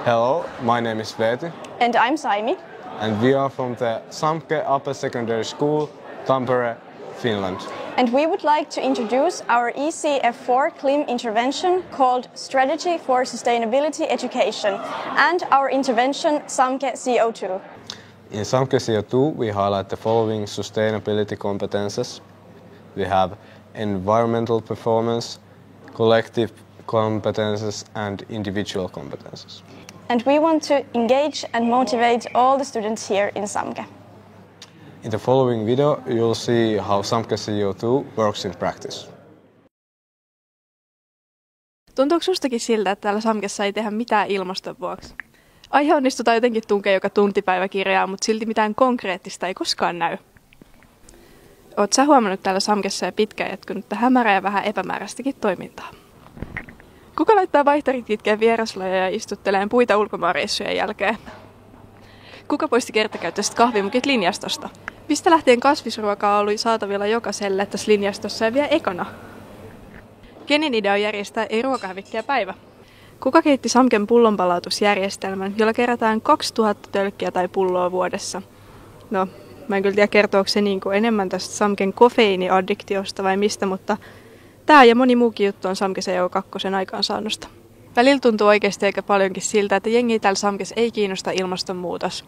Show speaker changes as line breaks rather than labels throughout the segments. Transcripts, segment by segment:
Hello, my name is Veeti.
And I'm Saimi.
And we are from the Samke Upper Secondary School, Tampere, Finland.
And we would like to introduce our ECF4 CLIM intervention called Strategy for Sustainability Education and our intervention Samke CO2.
In Samke CO2 we highlight the following sustainability competences. We have environmental performance, collective competences and individual competences.
And we want to engage and motivate all the students here in Samke.
In the following video, you'll see how Samke CO2 works in practice.
Tuntuuko sustakin siltä, että täällä Samkessa ei tehdä mitään ilmaston vuoksi? Aihe onnistutaan jotenkin tunkea joka tuntipäiväkirjaa, mutta silti mitään konkreettista ei koskaan näy. Oot sä huomannut täällä Samkessa jo pitkään jatkunutta hämärää ja vähän epämääräistäkin toimintaa? Kuka laittaa vaihtarit kitkeen vieraslajeja ja istutteleen puita ulkomaanreissujen jälkeen? Kuka poisti kertakäyttöiset kahvimukit linjastosta? Mistä lähtien kasvisruokaa oli saatavilla jokaiselle tässä linjastossa ja vielä ekana? Kenen idea on järjestää ei ruokahävikkiä päivä? Kuka keitti Samken pullonpalautusjärjestelmän, jolla kerätään 2000 tölkkiä tai pulloa vuodessa? No, mä en kyllä tiedä kertooko se enemmän tästä Samken kofeiiniaddiktiosta vai mistä, mutta tämä ja moni muukin juttu on Samke CO2 aikaansaannosta. Välillä tuntuu oikeasti aika paljonkin siltä, että jengi täällä Samkessa ei kiinnosta ilmastonmuutos.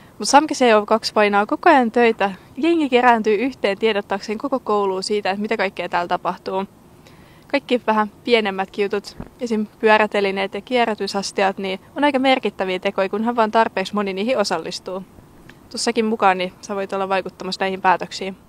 Mutta Samke CO2 painaa koko ajan töitä. Jengi kerääntyy yhteen tiedottaakseen koko kouluun siitä, että mitä kaikkea täällä tapahtuu. Kaikki vähän pienemmätkin jutut, esim. Pyörätelineet ja kierrätysastiat, niin on aika merkittäviä tekoja, kunhan vaan tarpeeksi moni niihin osallistuu. Tussakin mukaan niin sä voit olla vaikuttamassa näihin päätöksiin.